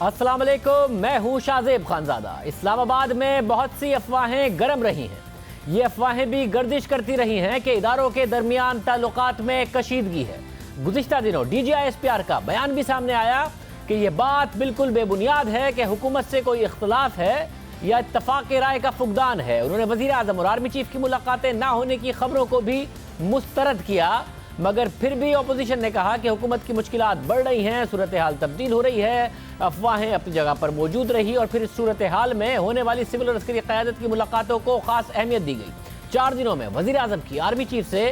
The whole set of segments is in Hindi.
अस्सलाम वालेकुम, मैं हूं शाहजेब खानजादा। इस्लामाबाद में बहुत सी अफवाहें गर्म रही हैं। ये अफवाहें भी गर्दिश करती रही हैं कि इदारों के दरमियान ताल्लुकात में कशीदगी है। गुज़िश्ता दिनों DGISPR का बयान भी सामने आया कि यह बात बिल्कुल बेबुनियाद है कि हुकूमत से कोई इख्तलाफ है या इत्तफाक राय का फुकदान है। उन्होंने वज़ीर आज़म और आर्मी चीफ की मुलाकातें ना होने की खबरों को भी मुस्तरद किया, मगर फिर भी अपोजिशन ने कहा कि हुकूमत की मुश्किलात बढ़ रही हैं, सूरत हाल तब्दील हो रही है, अफवाहें अपनी जगह पर मौजूद रही और फिर इस सूरत हाल में होने वाली सिविल और अस्करी क़यादत की मुलाकातों को ख़ास अहमियत दी गई। 4 दिनों में वज़ीर आज़म की आर्मी चीफ से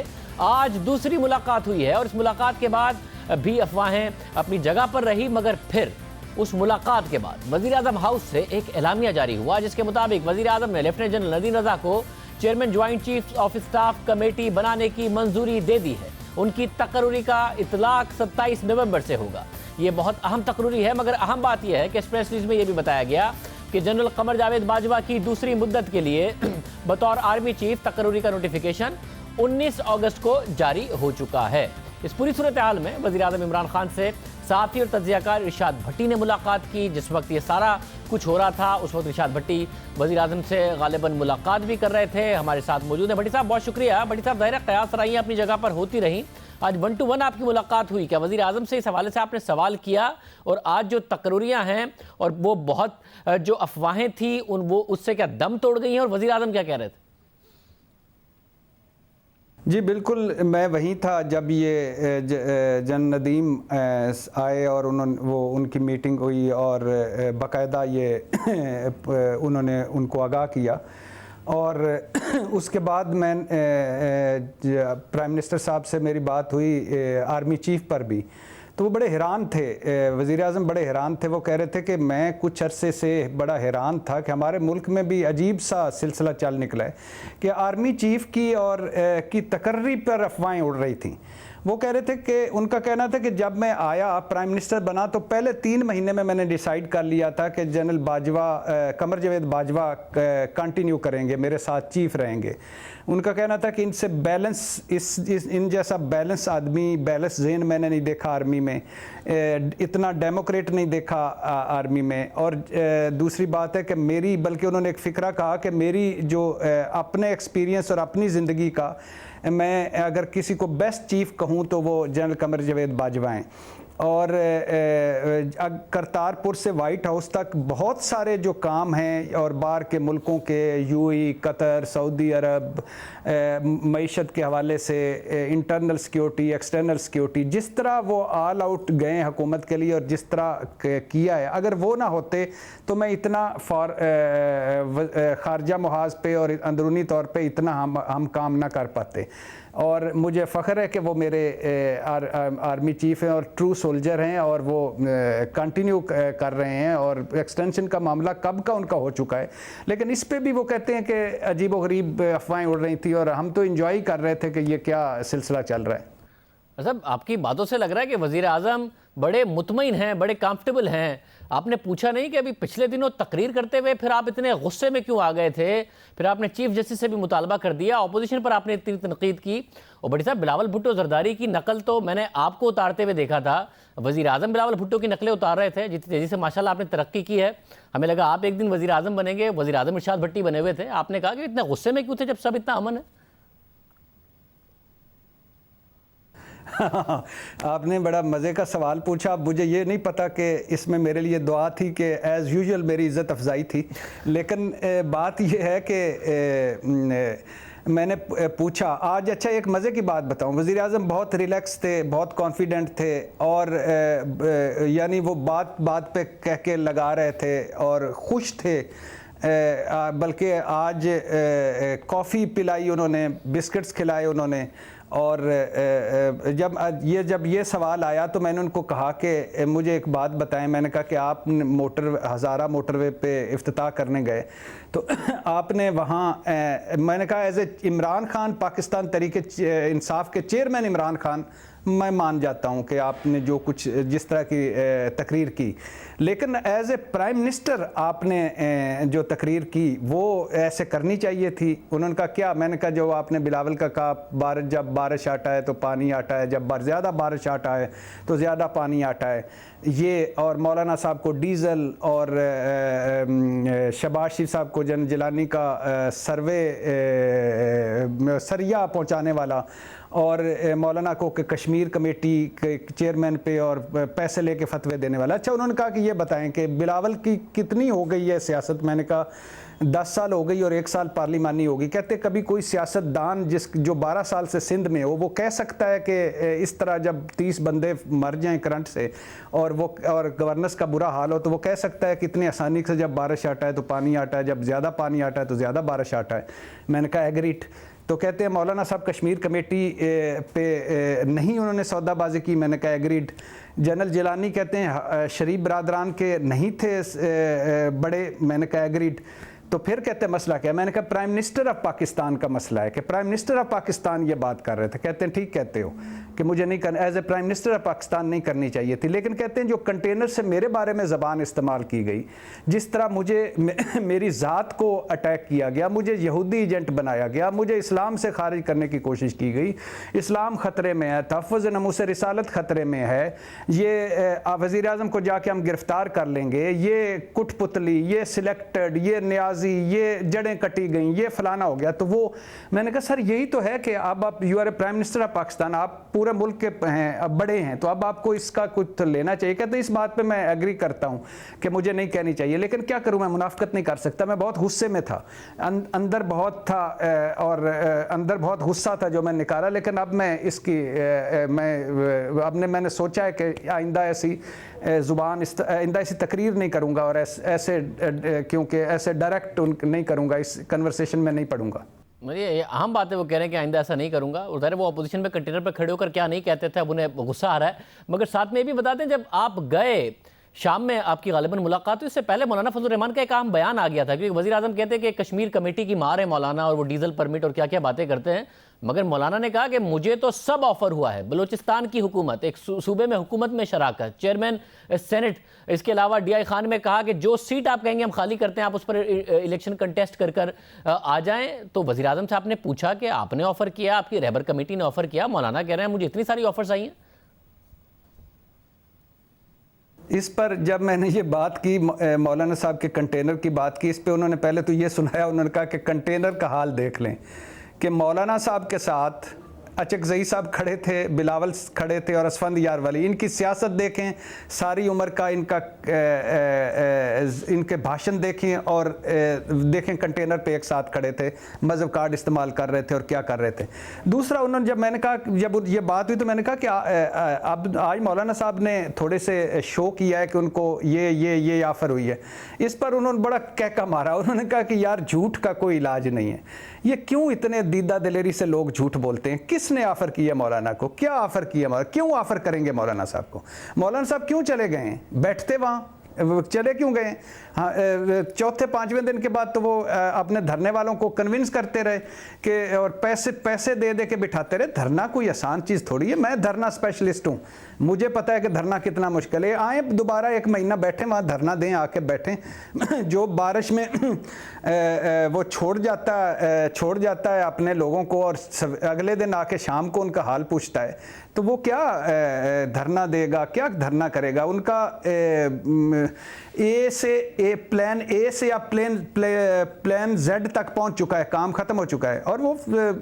आज दूसरी मुलाकात हुई है और इस मुलाकात के बाद भी अफवाहें अपनी जगह पर रही, मगर फिर उस मुलाकात के बाद वज़ीर आज़म हाउस से एक एलामिया जारी हुआ जिसके मुताबिक वज़ीर आज़म ने लेफ्टिनेंट जनरल नदीम रज़ा को chairman joint chief of staff committee बनाने की मंजूरी दे दी है। उनकी तकरूरी का इतलाक 27 नवंबर से होगा। ये बहुत अहम तकरूरी है, मगर अहम बात यह है कि प्रेस रिलीज में यह भी बताया गया कि जनरल कमर जावेद बाजवा की दूसरी मुद्दत के लिए बतौर आर्मी चीफ तकरूरी का नोटिफिकेशन 19 अगस्त को जारी हो चुका है। इस पूरी सूरत हाल में वज़ीर आज़म इमरान खान से साथी और तज्ज़ियाकार इरशाद भट्टी ने मुलाकात की। जिस वक्त ये सारा कुछ हो रहा था उस वक्त इरशाद भट्टी वज़ीर आज़म से गालिबन मुलाकात भी कर रहे थे। हमारे साथ मौजूद हैं। भट्टी साहब बहुत शुक्रिया। भट्टी साहब ज़ाहिर क़यास रही अपनी जगह पर होती रही, आज 1 to 1 आपकी मुलाकात हुई, क्या वज़ीर आज़म से इस हवाले से आपने सवाल किया? और आज जो तकरूरियाँ हैं और वो बहुत जो अफवाहें थी वो उससे क्या दम तोड़ गई हैं और वज़ीर आज़म क्या कह रहे थे? जी बिल्कुल, मैं वहीं था जब ये जन नदीम आए और उनकी मीटिंग हुई और बाकायदा ये उन्होंने उनको आगाह किया। और उसके बाद मैं प्राइम मिनिस्टर साहब से मेरी बात हुई आर्मी चीफ पर भी, तो वो बड़े हैरान थे, वज़ीर आज़म बड़े हैरान थे। वो कह रहे थे कि मैं कुछ अरसे से बड़ा हैरान था कि हमारे मुल्क में भी अजीब सा सिलसिला चल निकला है कि आर्मी चीफ़ की और की तकर्री पर अफवाहें उड़ रही थी। वो कह रहे थे कि उनका कहना था कि जब मैं आया प्राइम मिनिस्टर बना तो पहले 3 महीने में मैंने डिसाइड कर लिया था कि जनरल बाजवा कमर जावेद बाजवा कंटिन्यू करेंगे, मेरे साथ चीफ रहेंगे। उनका कहना था कि इनसे बैलेंस इन जैसा बैलेंस आदमी, बैलेंस ज़हन मैंने नहीं देखा आर्मी में, इतना डेमोक्रेट नहीं देखा आर्मी में। और दूसरी बात है कि मेरी, बल्कि उन्होंने एक फ़िक्रा कहा कि मेरी जो अपने एक्सपीरियंस और अपनी ज़िंदगी का, मैं अगर किसी को बेस्ट चीफ़ कहूँ तो वो जनरल कमर जावेद बाजवा हैं। और करतारपुर से वाइट हाउस तक बहुत सारे जो काम हैं और बाहर के मुल्कों के UAE, कतर, सऊदी अरब, मईशत के हवाले से, इंटरनल सिक्योरिटी, एक्सटर्नल सिक्योरिटी, जिस तरह वो ऑल आउट गए हुकूमत के लिए और जिस तरह किया है, अगर वो ना होते तो मैं इतना खारजा मुहाज पे और अंदरूनी तौर पे इतना हम काम ना कर पाते। और मुझे फ़ख्र है कि वो मेरे आर्मी चीफ़ हैं और ट्रू सोल्जर हैं और वो कंटिन्यू कर रहे हैं। और एक्सटेंशन का मामला कब का उनका हो चुका है, लेकिन इस पे भी वो कहते हैं कि अजीब व गरीब अफवाहें उड़ रही थी और हम तो इंजॉय कर रहे थे कि ये क्या सिलसिला चल रहा है। मतलब आपकी बातों से लग रहा है कि वज़ीर आज़म बड़े मुतमईन हैं, बड़े कंफर्टेबल हैं। आपने पूछा नहीं कि अभी पिछले दिनों तकरीर करते हुए फिर आप इतने गुस्से में क्यों आ गए थे? फिर आपने चीफ जस्टिस से भी मुतालबा कर दिया, अपोजिशन पर आपने इतनी तनकीद की। और बड़ी साहब, बिलावल भुट्टो जरदारी की नकल तो मैंने आपको उतारते हुए देखा था। वज़ीर आज़म बिलावल भुट्टो की नकलें उतार रहे थे, जितनी तेज़ी से माशाल्लाह आपने तरक्की की है। हमें लगा आप एक दिन वज़ीर आज़म बनेंगे। वज़ीर आज़म इरशाद भट्टी बने हुए थे। आपने कहा कि इतने गुस्से में क्यों थे जब सब इतना अमन है? आपने बड़ा मज़े का सवाल पूछा। अब मुझे ये नहीं पता कि इसमें मेरे लिए दुआ थी कि एज़ यूजुअल मेरी इज़्ज़त अफजाई थी, लेकिन बात यह है कि मैंने पूछा आज। अच्छा, एक मज़े की बात बताऊं, वज़ीर आज़म बहुत रिलैक्स थे, बहुत कॉन्फिडेंट थे और यानी वो बात बात पे कह के लगा रहे थे और खुश थे। बल्कि आज कॉफ़ी पिलाई उन्होंने, बिस्किट्स खिलाए उन्होंने। और जब ये सवाल आया तो मैंने उनको कहा कि मुझे एक बात बताएं। मैंने कहा कि आप हज़ारा मोटरवे पे इफ्तिताह करने गए तो आपने वहाँ, मैंने कहा एज ए इमरान खान, पाकिस्तान तहरीक इंसाफ के चेयरमैन इमरान खान, मैं मान जाता हूं कि आपने जो कुछ जिस तरह की तकरीर की, लेकिन एज ए प्राइम मिनिस्टर आपने जो तकरीर की वो ऐसे करनी चाहिए थी। उन्होंने कहा क्या, मैंने कहा जो आपने बिलावल का कहा, जब बारिश आता है तो पानी आता है, जब ज़्यादा बारिश आता है तो ज़्यादा पानी आता है, ये और मौलाना साहब को डीज़ल और शहबाज शरीफ साहब को जन जिलानी का सर्वे सरिया पहुंचाने वाला, और मौलाना को कि कश्मीर कमेटी के चेयरमैन पे और पैसे लेके फतवे देने वाला। अच्छा, उन्होंने कहा कि ये बताएं कि बिलावल की कितनी हो गई है सियासत। मैंने कहा 10 साल हो गई और 1 साल पार्लिमानी होगी। कहते कभी कोई सियासतदान जो 12 साल से सिंध में हो वो कह सकता है कि इस तरह जब 30 बंदे मर जाएं करंट से और गवर्नेंस का बुरा हाल हो तो वो कह सकता है कि इतनी आसानी से जब बारिश आता है तो पानी आता है, जब ज़्यादा पानी आता है तो ज़्यादा बारिश आता है। मैंने कहा एग्रीड। तो कहते हैं मौलाना साहब कश्मीर कमेटी पे नहीं उन्होंने सौदाबाजी की। मैंने कहा एग्रीड। जनरल जिलानी कहते हैं शरीफ बरादरान के नहीं थे बड़े। मैंने कहा एग्रीड। तो फिर कहते हैं मसला क्या? मैंने कहा प्राइम मिनिस्टर ऑफ पाकिस्तान का मसला है कि प्राइम मिनिस्टर ऑफ पाकिस्तान ये बात कर रहे थे। कहते हैं ठीक कहते हो कि मुझे नहीं करना, as a prime minister of Pakistan नहीं करनी चाहिए थी। लेकिन कहते हैं जो कंटेनर से मेरे बारे में ज़बान इस्तेमाल की गई, जिस तरह मुझे मेरी ज़ात को अटैक किया गया, मुझे यहूदी एजेंट बनाया गया, मुझे इस्लाम से खारिज करने की कोशिश की गई, इस्लाम ख़तरे में है, तहफ़्फ़ुज़ नमूस रिसालत ख़तरे में है, ये वज़ीर आज़म को जाके हम गिरफ़्तार कर लेंगे, ये कुटपुतली, ये सिलेक्टेड, ये न्याजी, ये जड़ें कटी गई, ये फलाना हो गया। तो वो मैंने कहा सर यही तो है कि अब आप you are a prime minister of Pakistan, आप पूरे मुल्क के हैं, अब बड़े हैं, तो अब आपको इसका कुछ तो लेना चाहिए। कहते इस बात पे मैं एग्री करता हूं कि मुझे नहीं कहनी चाहिए, लेकिन क्या करूं, मैं मुनाफिकत नहीं कर सकता। मैं बहुत गुस्से में था, अंदर बहुत था और अंदर बहुत गुस्सा था जो मैं निकाला। लेकिन अब मैं इसकी मैंने सोचा है कि आइंदा ऐसी ज़ुबान आइंदा ऐसी तकरीर नहीं करूंगा और ऐसे क्योंकि ऐसे डायरेक्ट नहीं करूंगा, इस कन्वर्सेशन में नहीं पढ़ूंगा। ये अहम बात है, वो कह रहे हैं कि आइंदा ऐसा नहीं करूंगा। उधर वो अपोजिशन में कंटेनर पर खड़े होकर क्या नहीं कहते थे, अब उन्हें गुस्सा आ रहा है। मगर साथ में ये भी बता दें, जब आप गए शाम में आपकी गालिबन मुलाकात हुई, इससे पहले मौलाना फजल रहमान का एक अहम बयान आ गया था, क्योंकि वज़ीर आज़म कहते हैं कि कश्मीर कमेटी की मार है मौलाना और वो डीजल परमिट और क्या क्या बातें करते हैं। मगर मौलाना ने कहा कि मुझे तो सब ऑफर हुआ है, बलूचिस्तान की हुकूमत, एक सूबे में हुकूमत में शराकत, चेयरमैन सेनेट, इसके अलावा DI खान में कहा कि जो सीट आप कहेंगे हम खाली करते हैं, आप उस पर इलेक्शन कंटेस्ट कर आ जाएं। तो वज़ीर आज़म से आपने पूछा कि आपने ऑफर किया, आपकी रहबर कमेटी ने ऑफर किया। मौलाना कह रहे हैं मुझे इतनी सारी ऑफर्स आई हैं। इस पर जब मैंने ये बात की, मौलाना साहब के कंटेनर की बात की, इस पे उन्होंने पहले तो ये सुनाया, उन्होंने कहा कि कंटेनर का हाल देख लें कि मौलाना साहब के साथ अचकज़ई साहब खड़े थे, बिलावल खड़े थे और असफंद यार वाली। इनकी सियासत देखें, सारी उम्र का इनके भाषण देखें और देखें कंटेनर पे एक साथ खड़े थे, मज़हब कार्ड इस्तेमाल कर रहे थे और क्या कर रहे थे। दूसरा, उन्होंने जब ये बात हुई तो मैंने कहा कि अब आज मौलाना साहब ने थोड़े से शो किया है कि उनको ये ऑफ़र हुई है। इस पर उन्होंने बड़ा कहका मारा। उन्होंने कहा कि यार झूठ का कोई इलाज नहीं है, ये क्यों इतने दीदा दिलेरी से लोग झूठ बोलते हैं। किसने ऑफर किया मौलाना को, क्या ऑफर किया, क्यों ऑफर करेंगे मौलाना साहब को? मौलाना साहब क्यों चले गए? बैठते वहाँ चले क्यों गए? हाँ, चौथे पांचवें दिन के बाद तो वो अपने धरने वालों को कन्विंस करते रहे कि और पैसे दे दे के बिठाते रहे। धरना कोई आसान चीज़ थोड़ी है। मैं धरना स्पेशलिस्ट हूँ, मुझे पता है कि धरना कितना मुश्किल है। आए दोबारा 1 महीना बैठें वहाँ, धरना दें, आके बैठें। जो बारिश में वो छोड़ जाता है अपने लोगों को और अगले दिन आके शाम को उनका हाल पूछता है, तो वो क्या धरना देगा, क्या धरना करेगा? उनका प्लान ए से या प्लान Z तक पहुंच चुका है, काम खत्म हो चुका है। और वो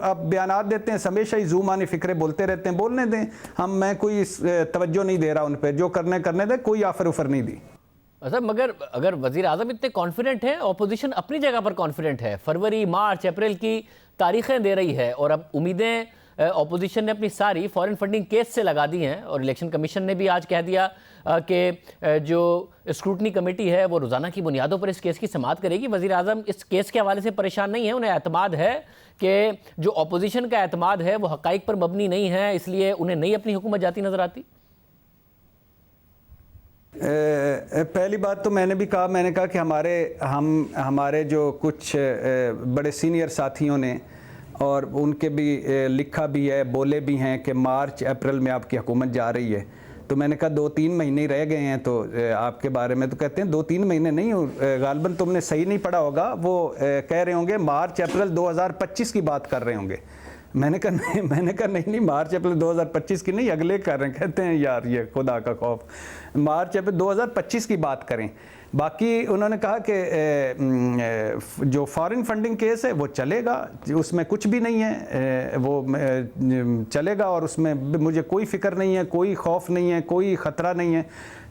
अब बयानात देते हैं, हमेशा ही जू मानी फिक्रे बोलते रहते हैं। बोलने दें, मैं कोई तवज्जो नहीं दे रहा उन पर, जो करने दें, कोई ऑफर नहीं दी। अच्छा, मगर अगर वज़ीर आज़म इतने कॉन्फिडेंट है, ऑपोजिशन अपनी जगह पर कॉन्फिडेंट है, फरवरी, मार्च, अप्रैल की तारीखें दे रही है और अब उम्मीदें ऑपोजिशन ने अपनी सारी फॉरेन फंडिंग केस से लगा दी हैं। और इलेक्शन कमीशन ने भी आज कह दिया कि जो स्क्रूटनी कमेटी है वो रोज़ाना की बुनियादों पर इस केस की समाअत करेगी। वज़ीर आज़म इस केस के हवाले से परेशान नहीं है, उन्हें एतमाद है कि जो ऑपोजिशन का एतमाद है वो हक़ाइक़ पर मबनी नहीं है, इसलिए उन्हें नहीं अपनी हुकूमत जाती नज़र आती। पहली बात तो मैंने कहा कि हमारे जो कुछ बड़े सीनियर साथियों ने और उनके भी लिखा भी है, बोले भी हैं कि मार्च अप्रैल में आपकी हुकूमत जा रही है। तो मैंने कहा 2-3 महीने ही रह गए हैं तो आपके बारे में, तो कहते हैं 2-3 महीने नहीं, गालबन तुमने सही नहीं पढ़ा होगा, वो कह रहे होंगे मार्च अप्रैल 2025 की बात कर रहे होंगे। मैंने कहा नहीं, मार्च अप्रैल 2025 की नहीं, अगले कर रहे हैं। कहते हैं यार ये खुदा का खौफ, मार्च अप्रैल 2025 की बात करें। बाकी उन्होंने कहा कि जो फॉरेन फंडिंग केस है वो चलेगा, उसमें कुछ भी नहीं है, वो चलेगा और उसमें मुझे कोई फ़िक्र नहीं है, कोई खौफ नहीं है, कोई ख़तरा नहीं है,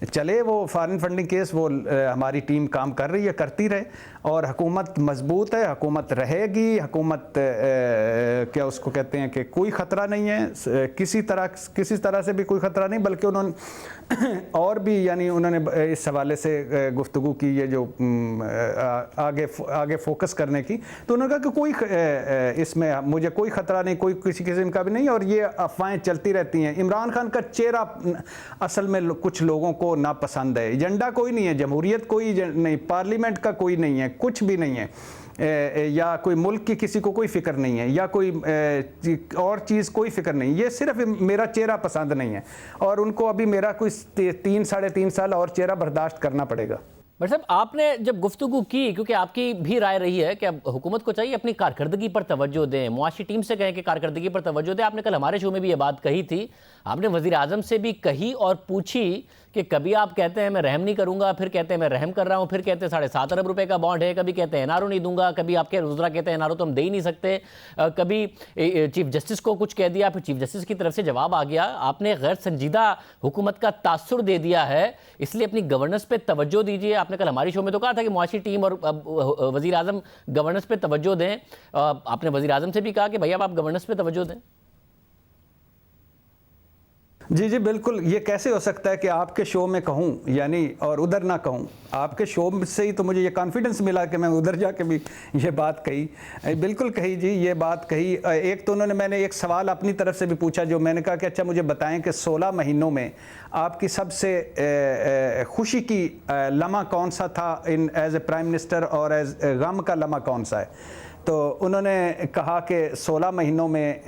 चले वो फॉरेन फंडिंग केस, वो हमारी टीम काम कर रही है, करती रहे, और हुकूमत मजबूत है, हुकूमत रहेगी, हुकूमत क्या उसको कहते हैं कि कोई ख़तरा नहीं है, किसी तरह से भी कोई ख़तरा नहीं। बल्कि उन्होंने और भी यानी उन्होंने इस हवाले से गुफ्तगू की, ये जो आगे फोकस करने की, तो उन्होंने कहा कि कोई इसमें मुझे कोई ख़तरा नहीं, कोई किसी किस्म का भी नहीं, और ये अफवाहें चलती रहती हैं। इमरान खान का चेहरा असल में कुछ लोगों को नापसंद है, एजेंडा कोई नहीं है, जमहूरियत कोई नहीं, पार्लियामेंट का कोई नहीं है, कुछ भी नहीं है, या कोई मुल्क की किसी को कोई फ़िक्र नहीं है, या कोई और चीज़ कोई फ़िक्र नहीं, ये सिर्फ मेरा चेहरा पसंद नहीं है, और उनको अभी मेरा कोई 3-3.5 साल और चेहरा बर्दाश्त करना पड़ेगा। बट साहब, आपने जब गुफ्तगू की, क्योंकि आपकी भी राय रही है कि अब हुकूमत को चाहिए अपनी कारकर्दगी पर तवज्जो दें, मुआशी टीम से कहें कि कारकर्दगी पर तवज्जो दें। आपने कल हमारे शो में भी ये बात कही थी, आपने वज़ीर आज़म से भी कही और पूछी कि कभी आप कहते हैं मैं रहम नहीं करूंगा, फिर कहते हैं मैं रहम कर रहा हूं, फिर कहते हैं 7.5 अरब रुपए का बॉन्ड है, कभी कहते हैं एनआरओ नहीं दूंगा, कभी आपके वज़रा कहते हैं एनआरओ तो हम दे ही नहीं सकते, कभी चीफ जस्टिस को कुछ कह दिया, फिर चीफ जस्टिस की तरफ से जवाब आ गया। आपने गैर संजीदा हुकूमत का तासुर दे दिया है, इसलिए अपनी गवर्नेंस पे तवज्जो दीजिए। आपने कल हमारी शो में तो कहा था कि मुआशी टीम और वज़ीर आज़म गवर्नेंस पे तवज्जो दें। आपने वज़ीर आज़म से भी कहा कि भैया आप गवर्नेंस पे तवज्जो दें। जी बिल्कुल, ये कैसे हो सकता है कि आपके शो में कहूँ यानी और उधर ना कहूँ? आपके शो से ही तो मुझे ये कॉन्फिडेंस मिला कि मैं उधर जाके भी ये बात कही। बिल्कुल कही जी, ये बात कही। एक तो मैंने एक सवाल अपनी तरफ से भी पूछा, जो मैंने कहा कि अच्छा मुझे बताएं कि 16 महीनों में आपकी सबसे खुशी की लम्हा कौन सा था इन एज ए प्राइम मिनिस्टर, और एज गम का लम्हा कौन सा है? तो उन्होंने कहा कि 16 महीनों में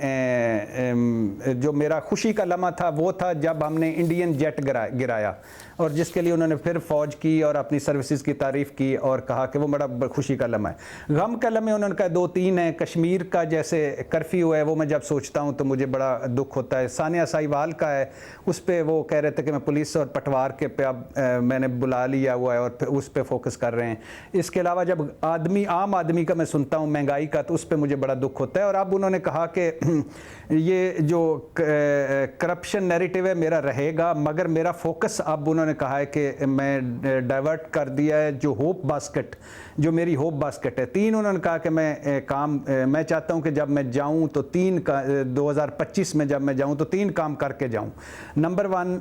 जो मेरा खुशी का लम्हा था वो था जब हमने इंडियन जेट गिराया, और जिसके लिए उन्होंने फिर फ़ौज की और अपनी सर्विसेज की तारीफ़ की और कहा कि वो बड़ा खुशी का लम्हा है। गम का लम्हे उन्होंने कहा 2-3 हैं। कश्मीर का जैसे कर्फ्यू है, वो मैं जब सोचता हूँ तो मुझे बड़ा दुख होता है। सानिया साहिवाल का है, उस पर वो कह रहे थे कि मैं पुलिस और पटवार के पे अब मैंने बुला लिया हुआ है और उस पर फोकस कर रहे हैं। इसके अलावा जब आम आदमी का मैं सुनता हूँ महंगाई का, तो उस पर मुझे बड़ा दुख होता है। और अब उन्होंने कहा कि ये जो करप्शन नैरेटिव है मेरा रहेगा, मगर मेरा फोकस अब उन्होंने कहा है कि मैं डाइवर्ट कर दिया है जो होप बास्केट, जो मेरी होप बास्केट है। 3 उन्होंने कहा कि मैं चाहता हूं कि जब मैं जाऊं तो 2025 में जब मैं जाऊं तो 3 काम करके जाऊं। नंबर 1,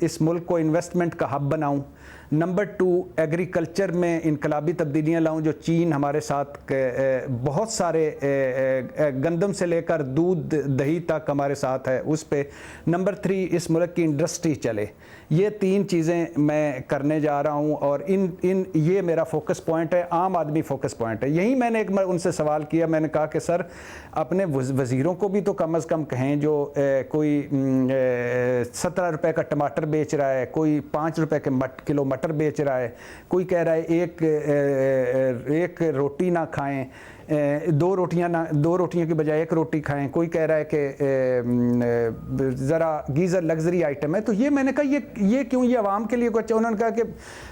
इस मुल्क को इन्वेस्टमेंट का हब बनाऊं। नंबर 2, एग्रीकल्चर में इनकलाबी तब्दीलियाँ लाऊं, जो चीन हमारे साथ बहुत सारे गंदम से लेकर दूध दही तक हमारे साथ है उस पे। नंबर 3, इस मुल्क की इंडस्ट्री चले। ये 3 चीज़ें मैं करने जा रहा हूँ, और ये मेरा फोकस पॉइंट है, आम आदमी फोकस पॉइंट है। यही मैंने एक बार उनसे सवाल किया, मैंने कहा कि सर अपने वज़ीरों को भी तो कम अज़ कम कहें, जो कोई 17 रुपए का टमाटर बेच रहा है, कोई 5 रुपए के किलो मटर बेच रहा है, कोई कह रहा है एक रोटी ना खाएं, 2 रोटियां की बजाय 1 रोटी खाएं, कोई कह रहा है कि ज़रा गीज़र लग्जरी आइटम है। तो ये मैंने कहा ये क्यों, ये आवाम के लिए कुछ? उन्होंने कहा कि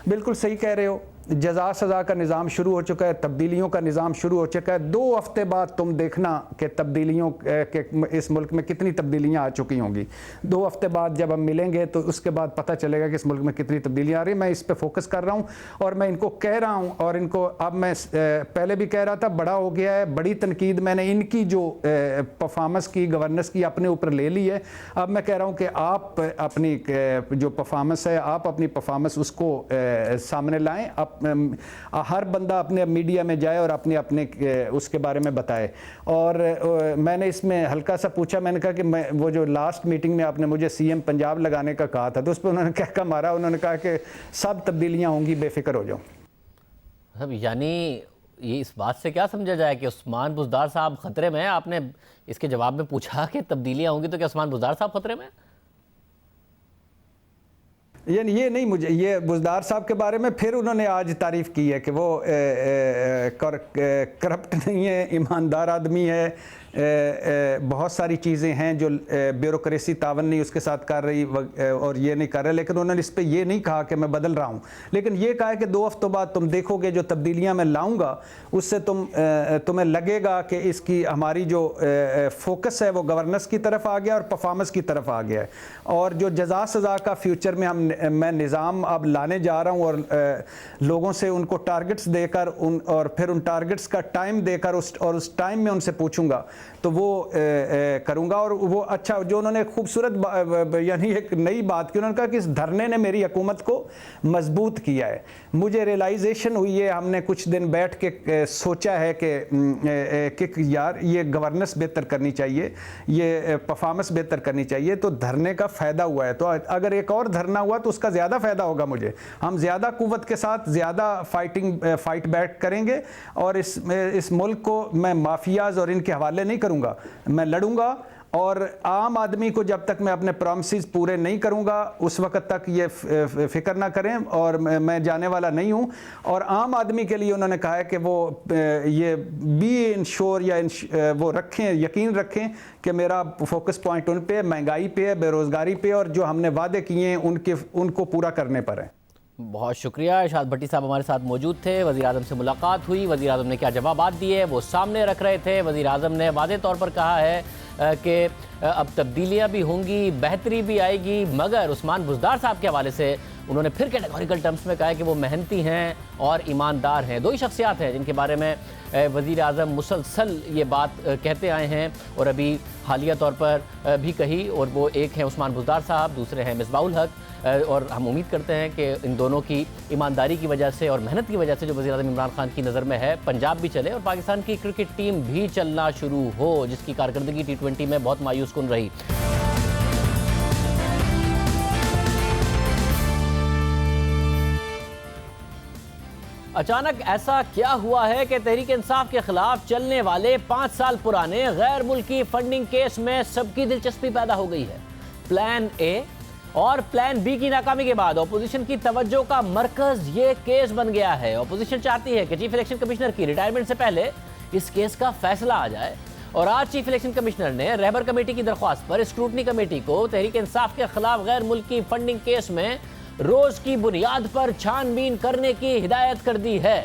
बिल्कुल सही कह रहे हो, जज़ा सज़ा का निज़ाम शुरू हो चुका है, तब्दीलियों का निज़ाम शुरू हो चुका है। 2 हफ्ते बाद तुम देखना कि तब्दीलियों के इस मुल्क में कितनी तब्दीलियाँ आ चुकी होंगी। 2 हफ्ते बाद जब हम मिलेंगे तो उसके बाद पता चलेगा कि इस मुल्क में कितनी तब्दीलियाँ आ रही। मैं इस पर फोकस कर रहा हूँ और मैं इनको कह रहा हूँ, और इनको अब मैं पहले भी कह रहा था, बड़ा हो गया है, बड़ी तनकीद मैंने इनकी जो परफॉर्मेंस की, गवर्नेंस की अपने ऊपर ले ली है। अब मैं कह रहा हूँ कि आप अपनी जो परफॉर्मेंस है, आप अपनी परफॉर्मेंस उसको सामने लाएँ। हर बंदा अपने मीडिया में जाए और अपने उसके बारे में बताए। और मैंने इसमें हल्का सा पूछा, मैंने कहा कि वो जो लास्ट मीटिंग में आपने मुझे सीएम पंजाब लगाने का कहा था, तो उस पर उन्होंने क्या मारा, उन्होंने कहा कि सब तब्दीलियां होंगी, बेफिक्र हो जाओ। यानी ये इस बात से क्या समझा जाए कि उस्मान बुज़दार साहब खतरे में हैं? आपने इसके जवाब में पूछा कि तब्दीलियां होंगी तो क्या उस्मान बुज़दार साहब खतरे में हैं? ये नहीं, मुझे ये बुज़दार साहब के बारे में फिर उन्होंने आज तारीफ़ की है कि वो करप्ट नहीं है, ईमानदार आदमी है, बहुत सारी चीज़ें हैं जो ब्यूरोक्रेसी तावन नहीं उसके साथ कर रही और ये नहीं कर रहे, लेकिन उन्होंने इस पे ये नहीं कहा कि मैं बदल रहा हूँ, लेकिन ये कहा है कि 2 हफ्तों बाद तुम देखोगे जो तब्दीलियाँ मैं लाऊंगा उससे तुम्हें लगेगा कि इसकी हमारी जो फोकस है वो गवर्नेंस की तरफ आ गया और परफॉर्मेंस की तरफ आ गया है, और जो जज़ा सज़ा का फ्यूचर में मैं निज़ाम अब लाने जा रहा हूँ और लोगों से उनको टारगेट्स देकर और फिर उन टारगेट्स का टाइम देकर उस टाइम में उनसे पूछूंगा तो वो करूंगा। और वो अच्छा जो उन्होंने खूबसूरत यानी एक नई बात की, उन्होंने कहा कि इस धरने ने मेरी हुकूमत को मजबूत किया है। मुझे रियलाइजेशन हुई है, हमने कुछ दिन बैठ के सोचा है कि यार ये गवर्नेंस बेहतर करनी चाहिए, ये परफॉर्मेंस बेहतर करनी चाहिए, तो धरने का फ़ायदा हुआ है। तो अगर एक और धरना हुआ तो उसका ज़्यादा फ़ायदा होगा मुझे, हम ज़्यादा कुव्वत के साथ ज़्यादा फाइट बैक करेंगे और इस मुल्क को मैं माफियाज और इनके हवाले नहीं करूँगा, मैं लड़ूंगा। और आम आदमी को जब तक मैं अपने प्रॉमिसेस पूरे नहीं करूंगा उस वक्त तक ये फिक्र ना करें, और मैं जाने वाला नहीं हूं। और आम आदमी के लिए उन्होंने कहा है कि वो ये बी इंश्योर या वो रखें, यकीन रखें कि मेरा फोकस पॉइंट उन पे, महंगाई पे है, बेरोज़गारी पे, और जो हमने वादे किए हैं उनको पूरा करने पर है। बहुत शुक्रिया। इरशाद भट्टी साहब हमारे साथ मौजूद थे। वज़ीर आज़म से मुलाकात हुई, वज़ीर आज़म ने क्या जवाबात दिए वो सामने रख रहे थे। वज़ीर आज़म ने वादे तौर पर कहा है कि अब तब्दीलियां भी होंगी, बेहतरी भी आएगी, मगर उस्मान बुज़दार साहब के हवाले से उन्होंने फिर कैटेगोरिकल टर्म्स में कहा है कि वो मेहनती हैं और ईमानदार हैं। 2 ही शख्सियात हैं जिनके बारे में वज़ीर आज़म मुसलसल ये बात कहते आए हैं और अभी हालिया तौर पर भी कही, और वो एक हैं उस्मान बुज़दार साहब, दूसरे हैं मिसबाहुल हक। और हम उम्मीद करते हैं कि इन दोनों की ईमानदारी की वजह से और मेहनत की वजह से जो वज़ीर आज़म इमरान खान की नज़र में है, पंजाब भी चले और पाकिस्तान की क्रिकेट टीम भी चलना शुरू हो, जिसकी कारकर्दगी T20 में बहुत मायूस कुन रही। अचानक ऐसा क्या हुआ है कि तहरीक इंसाफ के खिलाफ चलने वाले 5 साल पुराने गैर मुल्की फंडिंग केस में सबकी दिलचस्पी पैदा हो गई है। प्लान ए और प्लान बी की नाकामी के बाद ऑपोजिशन की तवज्जो का मरकज ये केस बन गया है। ऑपोजिशन चाहती है कि चीफ इलेक्शन कमिश्नर की रिटायरमेंट से पहले इस केस का फैसला आ जाए, और आज चीफ इलेक्शन कमिश्नर ने रहबर कमेटी की दरख्वास्त पर स्क्रूटनी कमेटी को तहरीक इंसाफ के खिलाफ गैर मुल्की फंडिंग केस में रोज की बुनियाद पर छानबीन करने की हिदायत कर दी है।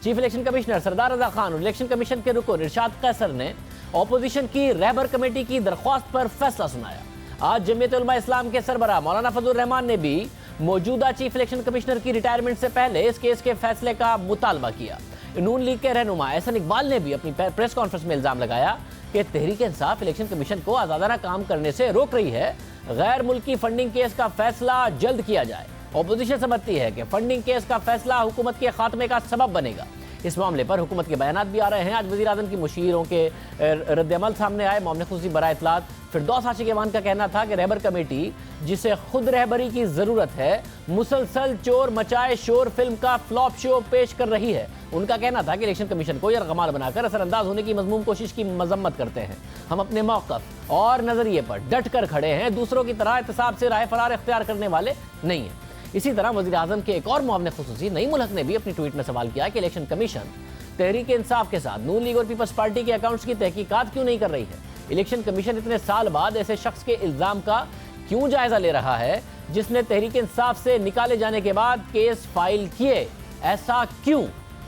चीफ इलेक्शन कमिश्नर सरदार रजा खान और इलेक्शन कमीशन के रुकन इरशाद कैसर ने ऑपोजिशन की रहबर कमेटी की दरख्वास्त पर फैसला सुनाया। आज जमीयत उलमा इस्लाम के सरबराह मौलाना फजलुर रहमान ने भी मौजूदा चीफ इलेक्शन कमिश्नर की रिटायरमेंट से पहले इस केस के फैसले का मुतालबा किया। नून लीग के रहनुमा एहसन इकबाल ने भी अपनी प्रेस कॉन्फ्रेंस में इल्जाम लगाया कि तहरीक इंसाफ इलेक्शन कमीशन को आजादाना काम करने से रोक रही है। गैर मुल्की फंडिंग केस का फैसला जल्द किया जाए। ऑपोजिशन समझती है कि फंडिंग केस का फैसला हुकूमत के खात्मे का सबब बनेगा। इस मामले पर हुकूमत के बयानात भी आ रहे हैं। आज वज़ीर आज़म की मुशीरों के रद्द-ए-अमल सामने आए। मामले खुसूसी बराए इत्तलात फिरदौस आशिक़-ए-मान का कहना था कि रहबर कमेटी, जिसे खुद रहबरी की ज़रूरत है, मुसलसल चोर मचाए शोर फिल्म का फ्लॉप शो पेश कर रही है। उनका कहना था कि इलेक्शन कमीशन को यरगमाल बनाकर असरअंदाज होने की मज़मूम कोशिश की मजम्मत करते हैं। हम अपने मौक़िफ़ और नज़रिए पर डट कर खड़े हैं, दूसरों की तरह एहतसाब से राय फरार इख्तियार करने वाले नहीं हैं। इसी तरह वज़ीर आज़म के एक और मुआविन खुसूसी नईमुल हक ने भी अपनी ट्वीट में सवाल किया कि इलेक्शन कमीशन तहरीक इंसाफ के साथ नून लीग और पीपल्स पार्टी के अकाउंट्स की तहकीकात क्यों नहीं कर रही है। इलेक्शन कमीशन इतने साल बाद ऐसे शख्स के इल्ज़ाम का क्यों जायज़ा ले रहा है जिसने तहरीक इंसाफ से निकाले जाने के बाद केस फाइल किए, ऐसा क्यों?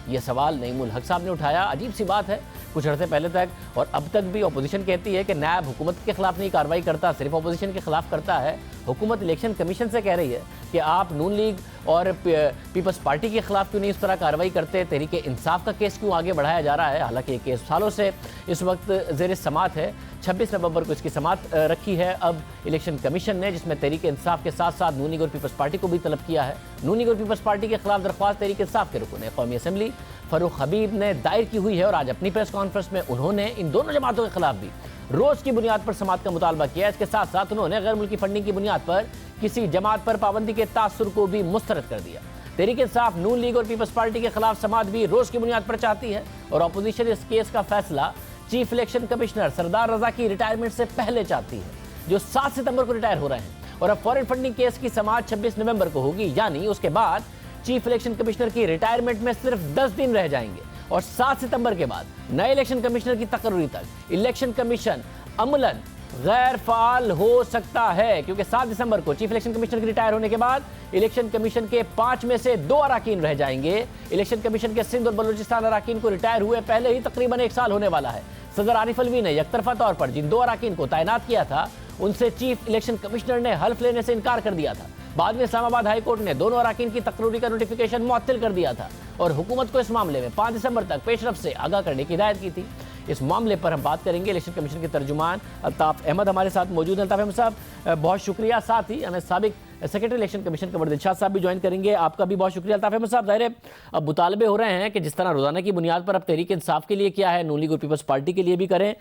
यह सवाल नईमुल हक साहब ने उठाया। अजीब सी बात है, कुछ अर्से पहले तक और अब तक भी ऑपोजिशन कहती है कि नैब हुकूमत के खिलाफ नहीं कार्रवाई करता, सिर्फ ऑपोजिशन के खिलाफ करता है। हुकूमत इलेक्शन कमीशन से कह रही है कि आप नून लीग और पीपल्स पार्टी के खिलाफ क्यों नहीं इस तरह कार्रवाई करते, तहरीक इंसाफ का केस क्यों आगे बढ़ाया जा रहा है। हालांकि ये केस सालों से इस वक्त ज़ेर समात है। 26 नवंबर को इसकी समात रखी है अब इलेक्शन कमीशन ने, जिसमें तहरीक इंसाफ के साथ साथ नून लीग और पीपल्स पार्टी को भी तलब किया है। नून लीग और पीपल्स पार्टी के खिलाफ दरख्वास्त तहरीक इंसाफ के रुकन कौमी असम्बली फरूख हबीब ने दायर की हुई है, और आज अपनी प्रेस कॉन्फ्रेंस में उन्होंने इन दोनों जमातों के खिलाफ भी रोज की बुनियाद पर समात का मुतालबा किया। इसके साथ साथ उन्होंने गैर मुल्की फंडिंग की बुनियाद पर किसी जमात पर पाबंदी के तासुर को भी मुस्तरद कर दिया। तहरीक इंसाफ, नून लीग और पीपल्स पार्टी के खिलाफ समाअत भी रोज की बुनियाद पर चाहती है और अपोजिशन इस केस का फैसला चीफ इलेक्शन कमिश्नर सरदार रजा की रिटायरमेंट से पहले चाहती है, जो 7 सितंबर को रिटायर हो रहे हैं। और अब फॉरेन फंडिंग केस की समाअत 26 नवंबर को होगी, यानी उसके बाद चीफ इलेक्शन कमिश्नर की रिटायरमेंट में सिर्फ 10 दिन रह जाएंगे और 7 सितंबर के बाद नए इलेक्शन कमिश्नर की तकर्री तक इलेक्शन कमीशन अमलन गैर फाल हो सकता है, क्योंकि 7 दिसंबर को चीफ इलेक्शन कमिश्नर के रिटायर होने के बाद इलेक्शन कमीशन के 5 में से 2 अराकीन रह जाएंगे। इलेक्शन कमीशन के सिंध और बलूचिस्तान अराकीन को रिटायर हुए पहले ही तकरीबन 1 साल होने वाला है। सदर आरिफ अलवी ने यकतरफा तौर पर जिन 2 अराकीन को तैनात किया था, उनसे चीफ इलेक्शन कमिश्नर ने हल्फ लेने से इनकार कर दिया था। बाद में इस्लामाबाद हाई कोर्ट ने दोनों अराकीन की तकर्री का नोटिफिकेशन मुअत्तल कर दिया था और हुकूमत को इस मामले में 5 दिसंबर तक पेशरफ से आगाह करने की हिदायत की थी। इस मामले पर हम बात करेंगे। इलेक्शन कमीशन के तर्जुमान अल्ताफ अहमद हमारे साथ मौजूद हैं। अल्ताफ अहमद साहब, बहुत शुक्रिया। साथ ही हमें साबिक सेक्रेटरी इलेक्शन कमीशन कमर दिलशाद साहब भी ज्वाइन करेंगे, आपका भी बहुत शुक्रिया। अल्ताफ अहमद साहब, ज़ाहिर है अब मुतालबे हो रहे हैं कि जिस तरह रोज़ाना की बुनियाद पर अब तहरीक इंसाफ के लिए किया है, नून लीग और पीपल्स पार्टी के लिए भी करें।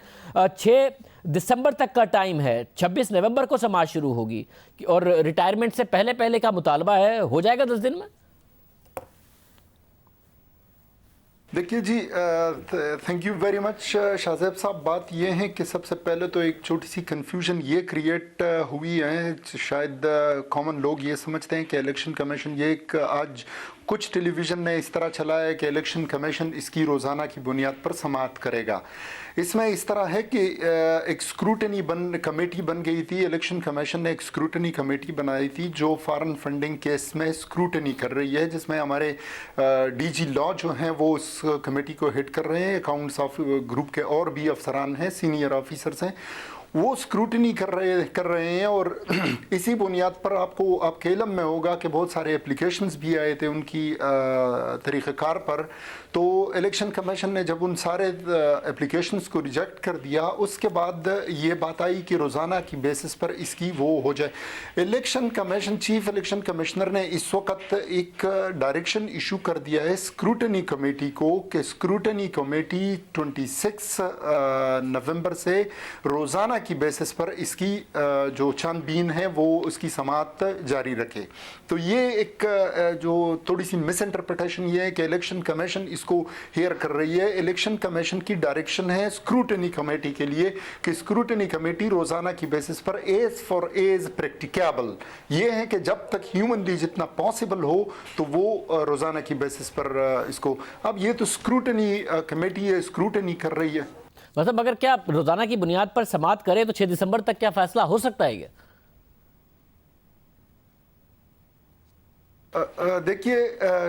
6 दिसंबर तक का टाइम है, 26 नवंबर को समाअत शुरू होगी और रिटायरमेंट से पहले पहले का मुतालबा है, हो जाएगा 10 दिन में? देखिए जी, thank you very much Shahzaib साहब। बात यह है कि सबसे पहले तो एक छोटी सी कन्फ्यूजन ये क्रिएट हुई है, शायद कॉमन लोग ये समझते हैं कि इलेक्शन कमीशन ये एक आज कुछ टेलीविज़न ने इस तरह चलाया है कि इलेक्शन कमीशन इसकी रोज़ाना की बुनियाद पर समाअत करेगा। इसमें इस तरह है कि एक स्क्रूटनी कमेटी बन गई थी। इलेक्शन कमीशन ने एक स्क्रूटनी कमेटी बनाई थी जो फॉरेन फंडिंग केस में स्क्रूटनी कर रही है, जिसमें हमारे डीजी लॉ जो हैं वो उस कमेटी को हेड कर रहे हैं। अकाउंट्स ऑफ ग्रुप के और भी अफसरान हैं, सीनियर ऑफिसर्स हैं, वो स्क्रूटनी कर रहे हैं। और इसी बुनियाद पर आपके इल्म में होगा कि बहुत सारे एप्लीकेशंस भी आए थे उनकी तरीक़ाकार पर। तो इलेक्शन कमीशन ने जब उन सारे एप्लीकेशंस को रिजेक्ट कर दिया, उसके बाद ये बात आई कि रोज़ाना की बेसिस पर इसकी वो हो जाए। Election commission, chief election commissioner ने इस वक्त एक डायरेक्शन इशू कर दिया है स्क्रूटनी कमेटी को कि स्क्रूटनी कमेटी 26 नवंबर से रोज़ाना की बेसिस पर इसकी जो छानबीन है वो उसकी समाअत जारी रखे। तो ये एक जो थोड़ी सी मिस इंटरप्रिटेशन ये है कि इलेक्शन कमीशन इसको हेयर कर रही है। इलेक्शन कमीशन की डायरेक्शन है स्क्रूटनी कमेटी के लिए कि स्क्रूटनी कमेटी रोज़ाना की बेसिस पर एज फॉर एज प्रैक्टिकेबल, ये है कि जब तक ह्यूमनली जितना पॉसिबल हो तो वो रोज़ाना की बेसिस पर इसको, अब ये तो स्क्रूटनी कमेटी है, स्क्रूटनी कर रही है। मतलब अगर क्या रोजाना की बुनियाद पर समाअत करें तो 6 दिसंबर तक क्या फैसला हो सकता है क्या? देखिए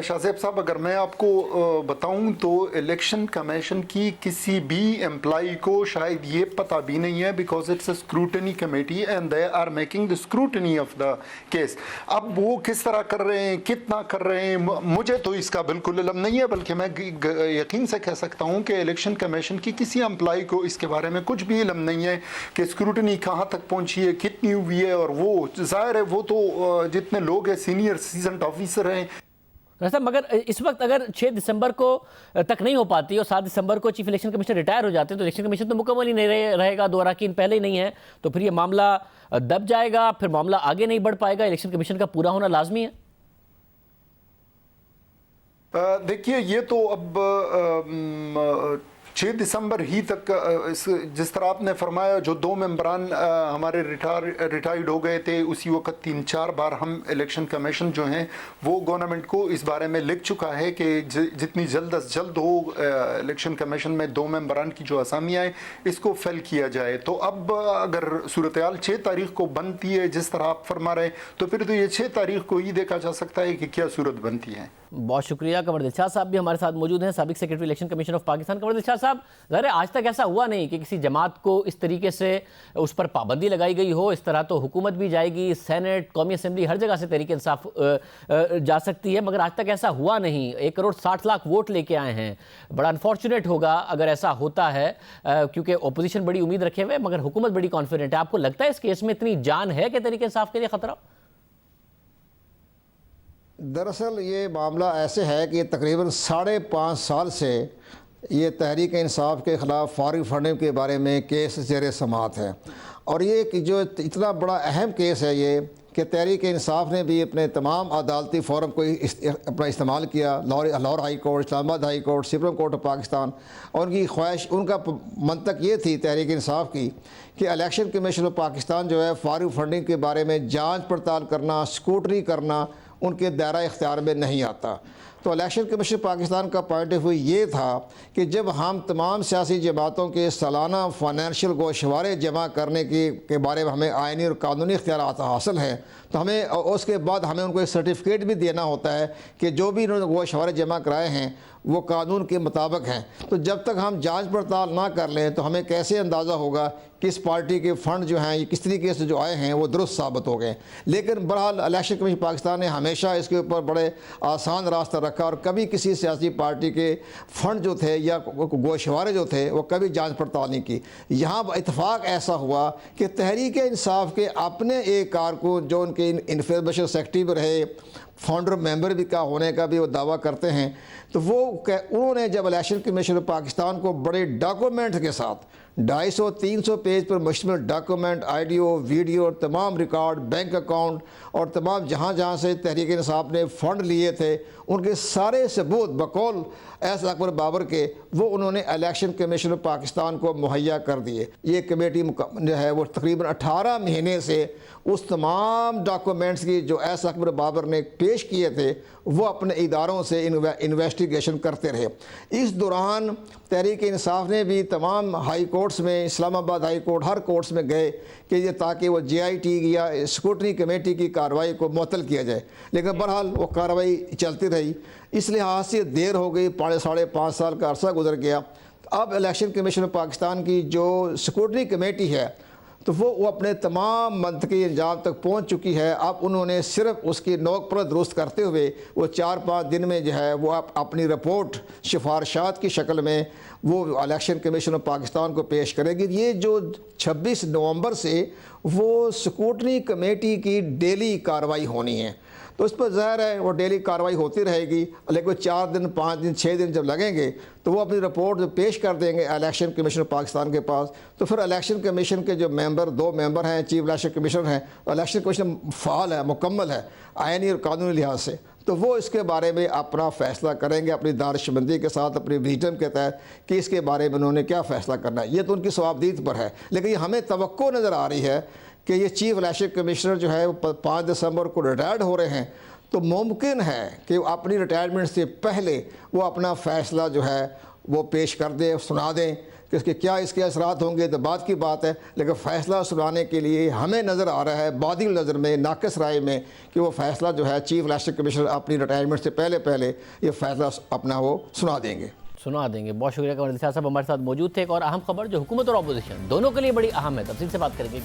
शाहज़ैब साहब, अगर मैं आपको बताऊं तो इलेक्शन कमीशन की किसी भी एम्प्लॉई को शायद ये पता भी नहीं है, because it's a scrutiny committee and they are making the scrutiny of the case. अब वो किस तरह कर रहे हैं, कितना कर रहे हैं, मुझे तो इसका बिल्कुल इल्म नहीं है, बल्कि मैं यकीन से कह सकता हूँ कि इलेक्शन कमीशन की किसी एम्प्लॉई को इसके बारे में कुछ भी इल्म नहीं है कि स्क्रूटनी कहाँ तक पहुँची है, कितनी हुई है। और वो ज़ाहिर है वो तो जितने लोग हैं सीनियर सीजन ऑफिसर हैं। मगर इस वक्त अगर 6 दिसंबर को तक नहीं हो पाती और 7 दिसंबर को चीफ इलेक्शन कमिश्नर रिटायर हो जाते हैं तो इलेक्शन कमीशन तो मुकम्मल ही नहीं रहेगा, 2 अराकीन पहले ही नहीं है, तो फिर ये मामला दब जाएगा, फिर मामला आगे नहीं बढ़ पाएगा। इलेक्शन कमीशन का पूरा होना लाजमी है। देखिए ये तो अब 6 दिसंबर ही तक जिस तरह आपने फरमाया, जो 2 मेंबरान हमारे रिटायर्ड हो गए थे, उसी वक्त 3-4 बार हम इलेक्शन कमीशन जो हैं वो गवर्नमेंट को इस बारे में लिख चुका है कि जितनी जल्द अज जल्द हो इलेक्शन कमीशन में 2 मेंबरान की जो असामियाँ हैं इसको फिल किया जाए। तो अब अगर सूरत हाल 6 तारीख को बनती है जिस तरह आप फरमा रहे, तो फिर तो ये 6 तारीख को ही देखा जा सकता है कि क्या सूरत बनती है। बहुत शुक्रिया। कमर दिलशाद साहब भी हमारे साथ मौजूद हैं, साबिक secretary election commission of Pakistan. Qamar Dilshad साहब, ज़रा आज तक ऐसा हुआ नहीं कि किसी जमात को इस तरीके से उस पर पाबंदी लगाई गई हो। इस तरह तो हुकूमत भी जाएगी, सेनेट, कौमी असम्बली, हर जगह से तहरीक इंसाफ जा सकती है, मगर आज तक ऐसा हुआ नहीं। 1 करोड़ 60 लाख वोट लेके आए हैं। बड़ा अनफॉर्चुनेट होगा अगर ऐसा होता है, क्योंकि अपोजिशन बड़ी उम्मीद रखे हुए मगर हुकूमत बड़ी कॉन्फिडेंट है। आपको लगता है इस केस में इतनी जान है कि तहरीक इंसाफ के लिए खतरा? दरअसल ये मामला ऐसे है कि तकरीबन 5.5 साल से ये तहरीक इंसाफ के ख़िलाफ़ फॉरेन फंडिंग के बारे में केस ज़ेर समाअत है। और ये कि जो इतना बड़ा अहम केस है ये कि तहरीक इंसाफ ने भी अपने तमाम अदालती फ़ोरम को अपना इस्तेमाल किया, Lahore high court, Islamabad high court, supreme court of Pakistan. और उनकी ख्वाहिश, उनका मंतक ये थी तहरीक इंसाफ की कि इलेक्शन कमीशन ऑफ पाकिस्तान जो है फॉरेन फंडिंग के बारे में जांच पड़ताल करना, स्क्रूटनी करना उनके दायरा इख्तियार में नहीं आता। तो इलेक्शन कमीशन पाकिस्तान का पॉइंट ऑफ व्यू ये था कि जब हम तमाम सियासी जमातों के सालाना फाइनेंशियल गोशवारे जमा करने के बारे में हमें आइनी और कानूनी इख्तियारात हासिल हैं, तो हमें उसके बाद हमें उनको एक सर्टिफिकेट भी देना होता है कि जो भी इन्होंने गोशवारे जमा कराए हैं वो कानून के मुताबिक हैं। तो जब तक हम जांच पड़ताल ना कर लें तो हमें कैसे अंदाज़ा होगा कि इस पार्टी के फ़ंड जो हैं ये किस तरीके से जो आए हैं वो दुरुस्त साबित हो गए। लेकिन बहरहाल इलेक्शन कमीशन पाकिस्तान ने हमेशा इसके ऊपर बड़े आसान रास्ता रखा और कभी किसी सियासी पार्टी के फ़ंड जो थे या गोशवारे जो थे वो कभी जांच पड़ताल नहीं की। यहाँ इत्तेफाक ऐसा हुआ कि तहरीक इंसाफ के अपने एक कारकुन जो उनके इंफॉर्मेशन सेक्रेटरी भी रहे, फाउंडर मेंबर भी का होने का भी वो दावा करते हैं, तो उन्होंने जब इलेक्शन कमीशन ऑफ पाकिस्तान को बड़े डॉक्यूमेंट के साथ 250-300 पेज पर मुश्तमिल डॉक्यूमेंट, ऑडियो, वीडियो और तमाम रिकॉर्ड, बैंक अकाउंट और तमाम जहाँ से तहरीक इंसाफ ने फ़ंड लिए थे उनके सारे सबूत बकौल एस अकबर बाबर के वो उन्होंने इलेक्शन कमीशन ऑफ पाकिस्तान को मुहैया कर दिए। ये कमेटी जो है वो तकरीबन 18 महीने से उस तमाम डॉक्यूमेंट्स की जो एस अकबर बाबर ने पेश किए थे वो अपने इदारों से इन्वेस्टिगेशन करते रहे। इस दौरान तहरीक इंसाफ ने भी तमाम हाई कोर्ट्स में, इस्लामाबाद हाई कोर्ट, हर कोर्ट्स में गए कि ये ताकि वो JIT या स्क्रूटनी कमेटी की कार्रवाई को मुअत्तल किया जाए, लेकिन बहरहाल वो कार्रवाई चलती रही। इस लिहाज से देर हो गई, 5.5 साल का अरसा गुजर गया। अब इलेक्शन कमीशन ऑफ पाकिस्तान की जो स्क्रूटनी कमेटी है तो वो अपने तमाम मंतकी अंजाम तक पहुंच चुकी है। अब उन्होंने सिर्फ उसकी नोक पर दुरुस्त करते हुए वो 4-5 दिन में जो है वो अपनी रिपोर्ट सिफारशात की शक्ल में वो इलेक्शन कमीशन ऑफ पाकिस्तान को पेश करेगी। ये जो 26 नवंबर से वो स्क्रूटनी कमेटी की डेली कार्रवाई होनी है, तो इस पर ज़ाहिर है वो डेली कार्रवाई होती रहेगी, लेकिन 4 दिन, 5 दिन, 6 दिन जब लगेंगे तो वो अपनी रिपोर्ट जो पेश कर देंगे इलेक्शन कमीशन ऑफ पाकिस्तान के पास। तो फिर इलेक्शन कमीशन के जो मेंबर, 2 मेंबर हैं, चीफ इलेक्शन कमिश्नर हैं, इलेक्शन कमीशन फ़ाल है, मुकम्मल है आइनी और कानूनी लिहाज से, तो वो इसके बारे में अपना फ़ैसला करेंगे अपनी दानिशमंदी के साथ, अपनी विजडम के तहत कि इसके बारे में उन्होंने क्या फ़ैसला करना है। ये तो उनकी सवाबदीद पर है, लेकिन हमें तवक्को नज़र आ रही है कि ये चीफ इलेक्शन कमिश्नर जो है वो 5 दिसंबर को रिटायर्ड हो रहे हैं, तो मुमकिन है कि अपनी रिटायरमेंट से पहले वो अपना फ़ैसला जो है वो पेश कर दें, सुना दें कि इसके क्या इसके असरात होंगे तो बात की बात है, लेकिन फ़ैसला सुनाने के लिए हमें नज़र आ रहा है बादी नज़र में, नाक़िस राय में, कि वो फ़ैसला जो है चीफ इलेक्शन कमिश्नर अपनी रिटायरमेंट से पहले ये फ़ैसला अपना वो सुना देंगे। बहुत शुक्रिया कमर अली साहब हमारे साथ मौजूद थे। एक और अहम खबर जो हुकूमत और अपोजिशन दोनों के लिए बड़ी अहम है, तफसील से बात करेंगे।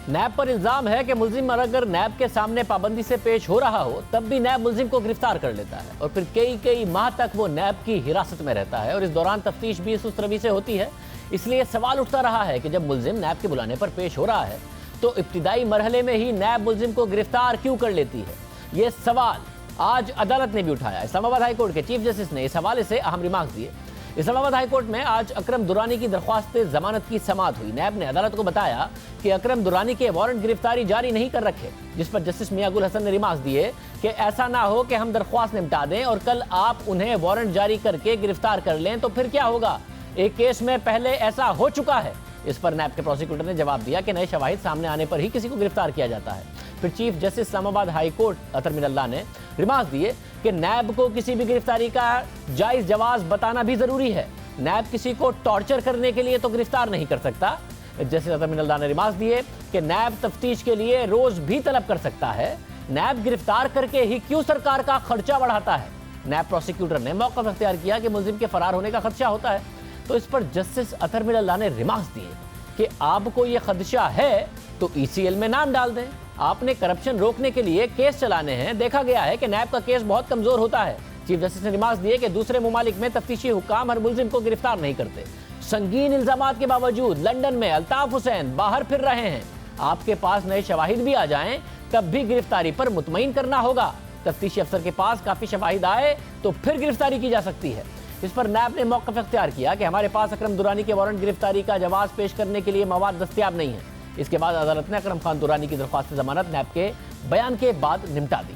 नैब पर इल्जाम है कि मुल्जिम अगर नैब के सामने पाबंदी से पेश हो रहा हो तब भी नैब मुल्जिम को गिरफ्तार कर लेता है और फिर कई माह तक वो नैब की हिरासत में रहता है और इस दौरान तफ्तीश भी सुस्त रवी से होती है। इसलिए सवाल उठता रहा है कि जब मुल्जिम नैब के बुलाने पर पेश हो रहा है तो इब्तिदाई मरहले में ही नैब मुल्जिम को गिरफ्तार क्यों कर लेती है। ये सवाल आज अदालत ने भी उठाया। इस्लामाबाद हाई कोर्ट के चीफ जस्टिस ने इस हवाले से अहम रिमार्क दिए। इस्लामाबाद हाई कोर्ट में आज अकरम दुरानी की दरख्वास्त जमानत की समाअत हुई। नैब ने अदालत को बताया कि अकरम दुरानी के वारंट गिरफ्तारी जारी नहीं कर रखे, जिस पर जस्टिस मियां गुल हसन ने रिमार्क दिए कि ऐसा ना हो कि हम दरख्वास्त निपटा दें और कल आप उन्हें वारंट जारी करके गिरफ्तार कर लें तो फिर क्या होगा। एक केस में पहले ऐसा हो चुका है। इस पर नैब के प्रोसिक्यूटर ने जवाब दिया कि नए शवाहिद सामने आने पर ही किसी को गिरफ्तार किया जाता है। फिर chief justice Islamabad high court Athar Minallah ने रिमार्क दिए कि नैब को किसी भी गिरफ्तारी का जायज जवाज बताना भी जरूरी है। नैब किसी को टॉर्चर करने के लिए तो गिरफ्तार नहीं कर सकता। जस्टिस अतर मिनल्ला ने रिमार्क दिए कि नैब तफ्तीश के लिए रोज भी तलब कर सकता है। नैब गिरफ्तार करके ही क्यों सरकार का खर्चा बढ़ाता है। नैब प्रोसिक्यूटर ने मौका अख्तियार किया कि मुल्जिम के फरार होने का खदशा होता है, तो इस पर जस्टिस अतर मिनल्ला ने रिमार्क दिए कि आपको ये खदशा है तो ECL में नाम डाल दें। आपने करप्शन रोकने के लिए केस चलाने हैं। देखा गया है कि नैब का केस बहुत कमजोर होता है। चीफ जस्टिस ने रिमार्क दिए कि दूसरे मुमालिक में तफ्तीशी हुक्काम हर मुल्जिम को गिरफ्तार नहीं करते। संगीन इल्जामात के बावजूद लंदन में अल्ताफ हुसैन बाहर फिर रहे हैं। आपके पास नए शवाहिद भी आ जाएं तब भी गिरफ्तारी पर मुतमईन करना होगा। तफ्तीशी अफसर के पास काफी शवाहिद आए तो फिर गिरफ्तारी की जा सकती है। इस पर नैब ने मौक़िफ़ इख्तियार किया कि हमारे पास अकरम दुरानी के वारंट गिरफ्तारी का जवाब पेश करने के लिए मवाद दस्तियाब नहीं है। इसके बाद अदालत ने अकरम खान दुरानी की दरख्वास्त जमानत नैब के बयान के बाद निपटा दी।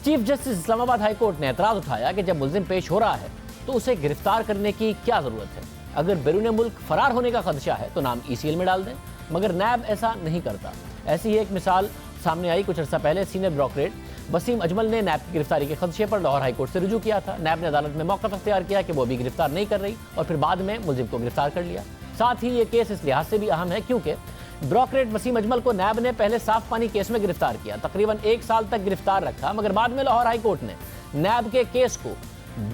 Chief justice Islamabad high court ने एतराज़ उठाया कि जब मुल्जिम पेश हो रहा है तो उसे गिरफ्तार करने की क्या ज़रूरत है। अगर बैरून मुल्क फरार होने का खदशा है तो नाम ECL में डाल दें, मगर नैब ऐसा नहीं करता। ऐसी ही एक मिसाल सामने आई कुछ अर्सा पहले। सीनियर ब्यूरोक्रेट वसीम अजमल ने नैब की गिरफ्तारी के खदशे पर लाहौर हाई कोर्ट से रुजू किया था। नैब ने अदालत में मौक़िफ़ इख्तियार किया कि वो अभी गिरफ्तार नहीं कर रही और फिर बाद में मुल्जिम को गिरफ्तार कर लिया। साथ ही ये केस इस लिहाज से भी अहम है क्योंकि ब्यूरोक्रेट वसीम अजमल को नैब ने पहले साफ पानी केस में गिरफ्तार किया, तकरीबन 1 साल तक गिरफ्तार रखा, मगर बाद में लाहौर हाई कोर्ट ने नैब के केस को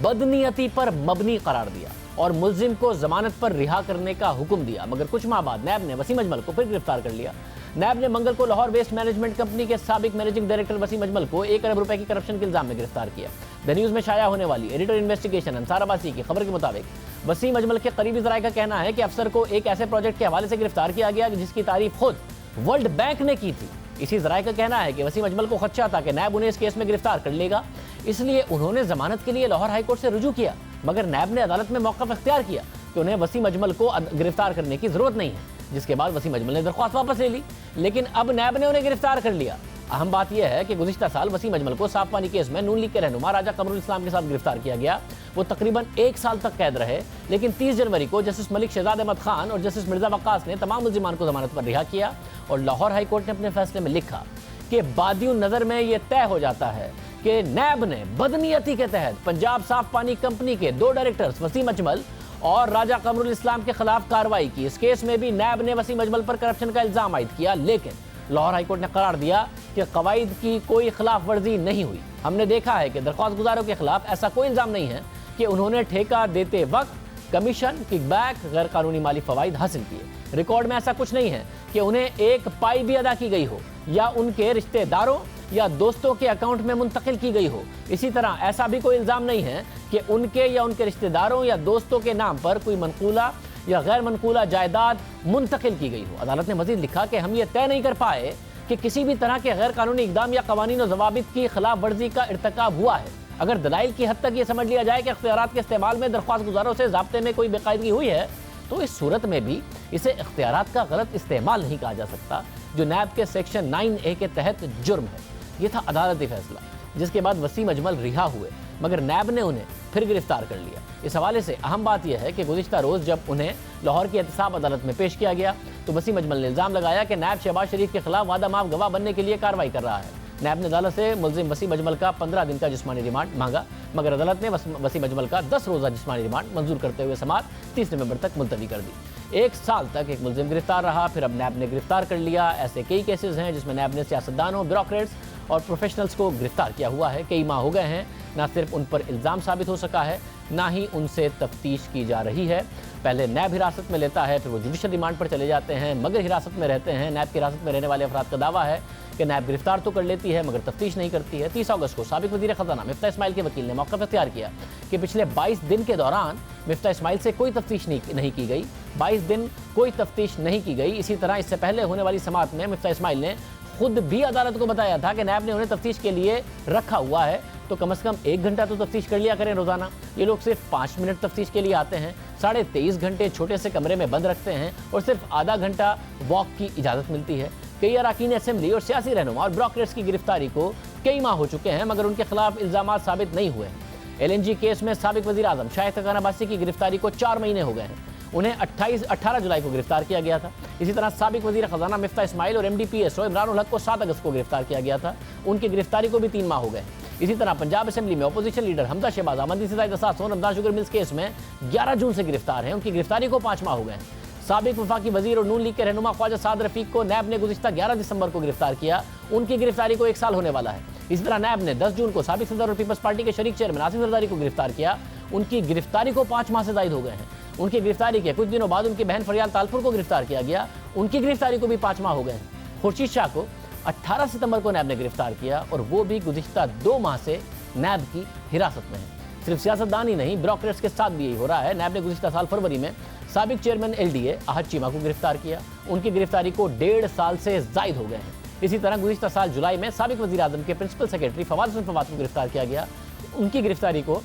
बदनीयती पर मबनी करार दिया और मुल्जिम को जमानत पर रिहा करने का हुक्म दिया। मगर कुछ माह बाद नैब ने वसीम अजमल को फिर गिरफ्तार कर लिया। नैब ने मंगल को लाहौर वेस्ट मैनेजमेंट कंपनी के साबिक मैनेजिंग डायरेक्टर वसीम अजमल को 1 अरब रुपए की करप्शन के इल्जाम में गिरफ्तार किया। द न्यूज़ में शाया होने वाली एडिटर इन्वेस्टिगेशन अंसार अब्बासी की खबर के मुताबिक वसीम अजमल के करीबी ज़राए का कहना है कि अफसर को एक ऐसे प्रोजेक्ट के हवाले से गिरफ्तार किया गया जिसकी तारीफ खुद वर्ल्ड बैंक ने की थी। इसी ज़राए का कहना है कि वसीम अजमल को खदशा था कि नैब उन्हें इस केस में गिरफ्तार कर लेगा, इसलिए उन्होंने जमानत के लिए लाहौर हाई कोर्ट से रुजू किया, मगर नैब ने अदालत में मौक़िफ़ इख्तियार किया कि उन्हें वसीम अजमल को गिरफ्तार करने की जरूरत नहीं है, जिसके बाद वसीम अजमल ने दरख्वास्त वापस ले ली, लेकिन अब नैब ने उन्हें गिरफ्तार कर लिया। अहम बात यह है कि गुज़िश्ता साल वसीम अजमल को साफ पानी केस में नून लीग के रहनुमा राजा कमरुल इस्लाम के साथ गिरफ्तार किया गया। वो तकरीबन 1 साल तक कैद रहे, लेकिन 30 जनवरी को जस्टिस मलिक शहजाद अहमद खान और जस्टिस मिर्जा वक्कास ने तमाम मुल्जिमान को जमानत पर रिहा किया और लाहौर हाई कोर्ट ने अपने फैसले में लिखा कि बादियुन नज़र में यह तय हो जाता है कि नैब ने बदनीयती के तहत पंजाब साफ पानी कंपनी के 2 डायरेक्टर्स वसीम अजमल और राजा कमरुल इस्लाम के खिलाफ कार्रवाई की। इस केस में भी नैब ने वसीम अजमल पर करप्शन का इल्जाम आयद किया, लेकिन लाहौर हाईकोर्ट ने करार दिया कि कवायद की कोई खिलाफ वर्जी नहीं हुई। हमने देखा है कि दरख्वास्त गुजारों के खिलाफ ऐसा कोई इल्जाम नहीं है कि उन्होंने ठेका देते वक्त कमीशन, किकबैक, गैर कानूनी माली फवाइद हासिल किए। रिकॉर्ड में ऐसा कुछ नहीं है कि उन्हें एक पाई भी अदा की गई हो या उनके रिश्तेदारों या दोस्तों के अकाउंट में मुंतकिल की गई हो। इसी तरह ऐसा भी कोई इल्ज़ाम नहीं है कि उनके या उनके रिश्तेदारों या दोस्तों के नाम पर कोई मनकूला या गैर मनकूला जायदाद मुंतकिल की गई हो। अदालत ने मजीद लिखा कि हम ये तय नहीं कर पाए कि किसी भी तरह के गैर कानूनी इक़दाम या कवानीन और ज़वाबित की खिलाफ वर्जी का इर्तिकाब हुआ है। अगर दलाइल की हद तक ये समझ लिया जाए कि इख्तियारात के इस्तेमाल में दरख्वास्त गुजारों से ज़ाब्ते में कोई बेकायदगी हुई है, तो इस सूरत में भी इसे इख्तियारात का गलत इस्तेमाल नहीं कहा जा सकता, जो नैब के सेक्शन 9A के तहत जुर्म है। ये था अदालती फैसला, जिसके बाद वसीम अजमल रिहा हुए, मगर नैब ने उन्हें फिर गिरफ्तार कर लिया। इस हवाले से अहम बात यह है कि गुज़िश्ता रोज़ जब उन्हें लाहौर की एहतसाब अदालत में पेश किया गया तो वसीम अजमल ने इल्ज़ाम लगाया कि नैब शहबाज शरीफ के खिलाफ वादा माफ गवाह बनने के लिए कार्रवाई कर रहा है। नैब ने अदालत से मुल्जिम वसीम अजमल का 15 दिन का जिस्मानी रिमांड मांगा, मगर अदालत ने वसीम अजमल का 10 रोज़ा जिस्मानी रिमांड मंजूर करते हुए समाअत 30 नवंबर तक मुलतवी कर दी। 1 साल तक एक मुल्जिम गिरफ्तार रहा, फिर अब नैब ने गिरफ्तार कर लिया। ऐसे कई केसेस हैं जिसमें नैब ने सियासतदानों, ब्यूरोक्रेट्स और प्रोफेशनल्स को गिरफ्तार किया हुआ है। कई माह हो गए हैं, ना सिर्फ उन पर इल्ज़ाम साबित हो सका है, ना ही उनसे तफ्तीश की जा रही है। पहले नैब हिरासत में लेता है, फिर वो जुडिशल रिमांड पर चले जाते हैं, मगर हिरासत में रहते हैं। नैब की हिरासत में रहने वाले अफराद का दावा है कि नैब गिरफ्तार तो कर लेती है मगर तफ्तीश नहीं करती है। 30 अगस्त को साबिक वज़ीर ख़ज़ाना मिफ्ता इस्माइल के वकील ने मौक़िफ़ इख्तियार किया कि पिछले 22 दिन के दौरान मिफ्ता इस्माइल से कोई तफ्तीश नहीं की गई। 22 दिन कोई तफ्तीश नहीं की गई। इसी तरह इससे पहले होने वाली समाअत में मिफ्ता इस्माइल ने खुद भी अदालत को बताया था कि नैब ने उन्हें तफ्तीश के लिए रखा हुआ है, तो कम से कम 1 घंटा तो तफ्तीश कर लिया करें रोज़ाना। ये लोग सिर्फ 5 मिनट तफ्तीश के लिए आते हैं, 23.5 घंटे छोटे से कमरे में बंद रखते हैं और सिर्फ आधा घंटा वॉक की इजाज़त मिलती है। कई अरकान असेंबली और सियासी रहनुमा और ब्यूरोक्रेट्स की गिरफ्तारी को कई माह हो चुके हैं, मगर उनके खिलाफ इल्ज़ाम साबित नहीं हुए हैं। LNG केस में साबिक वज़ीर आज़म शाहिद खान अब्बासी की गिरफ्तारी को 4 महीने हो गए हैं। उन्हें 18 जुलाई को गिरफ्तार किया गया था। इसी तरह साबिक वज़ीर ख़ज़ाना मिफ्ता इस्माइल और MD/PSO इमरान उल हक को 7 अगस्त को गिरफ्तार किया गया था। उनकी गिरफ्तारी को भी 3 माह हो गए। इसी तरह पंजाब असेंबली में अपोजिशन लीडर हमजा शहबाज आमदी से ज़ायद असासों रमज़ान शुगर मिल्स केस में 11 जून से गिरफ्तार हैं। उनकी गिरफ्तारी को 5 माह हो गए हैं। साबिक वफाकी वज़ीर और नून लीग के रहनुमा ख्वाजा साद रफ़ीक को नैब ने गुज़िश्ता 11 दिसंबर को गिरफ्तार किया। उनकी गिरफ्तारी को 1 साल होने वाला है। इसी तरह नैब ने 10 जून को साबिक सदर और पीपल्स पार्टी के शरीक चेयरमैन आसिफ जरदारी को गिरफ्तार किया। उनकी गिरफ्तारी को 5 माह से ज़ायद हो गए हैं। उनकी गिरफ्तारी के कुछ दिनों बाद उनकी बहन फरियाल तालपुर को गिरफ्तार किया गया। उनकी गिरफ्तारी को भी 5 माह हो गए हैं। खुर्शीद शाह को 18 सितंबर को नैब ने गिरफ्तार किया और वो भी गुज़िश्ता 2 माह से नैब की हिरासत में है। सिर्फ सियासतदान ही नहीं, ब्यूरोक्रेट्स के साथ भी यही हो रहा है। नैब ने गुज़िश्ता साल फरवरी में साबिक चेयरमैन LDA अहद चीमा को गिरफ्तार किया। उनकी गिरफ्तारी को 1.5 साल से ज़ायद हो गए हैं। इसी तरह गुज़िश्ता साल जुलाई में साबिक वज़ीर आज़म के प्रिंसिपल सेक्रेटरी फवाद हुसैन फवाद को गिरफ्तार किया गया। उनकी गिरफ्तारी को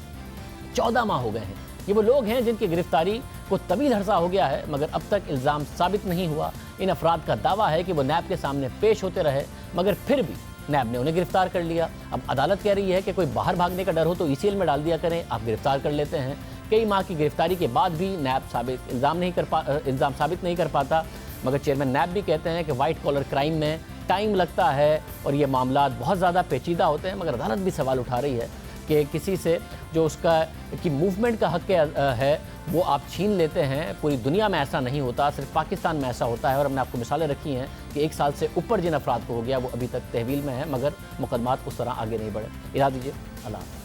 14 माह हो गए हैं। ये वो लोग हैं जिनकी गिरफ्तारी को तवील अरसा हो गया है, मगर अब तक इल्ज़ाम साबित नहीं हुआ। इन अफराद का दावा है कि वो नैब के सामने पेश होते रहे, मगर फिर भी नैब ने उन्हें गिरफ्तार कर लिया। अब अदालत कह रही है कि कोई बाहर भागने का डर हो तो ECL में डाल दिया करें, आप गिरफ्तार कर लेते हैं। कई माह की गिरफ्तारी के बाद भी नैब इल्ज़ाम साबित नहीं कर पाता, मगर चेयरमैन नैब भी कहते हैं कि वाइट कॉलर क्राइम में टाइम लगता है और ये मामला बहुत ज़्यादा पेचीदा होते हैं। मगर अदालत भी सवाल उठा रही है कि किसी से जो उसका की मूवमेंट का हक है वो आप छीन लेते हैं। पूरी दुनिया में ऐसा नहीं होता, सिर्फ पाकिस्तान में ऐसा होता है। और हमने आपको मिसालें रखी हैं कि 1 साल से ऊपर जिन अफराद को हो गया वो अभी तक तहवील में है, मगर मुकदमात उस तरह आगे नहीं बढ़े। इरा दीजिए, अल्लाह।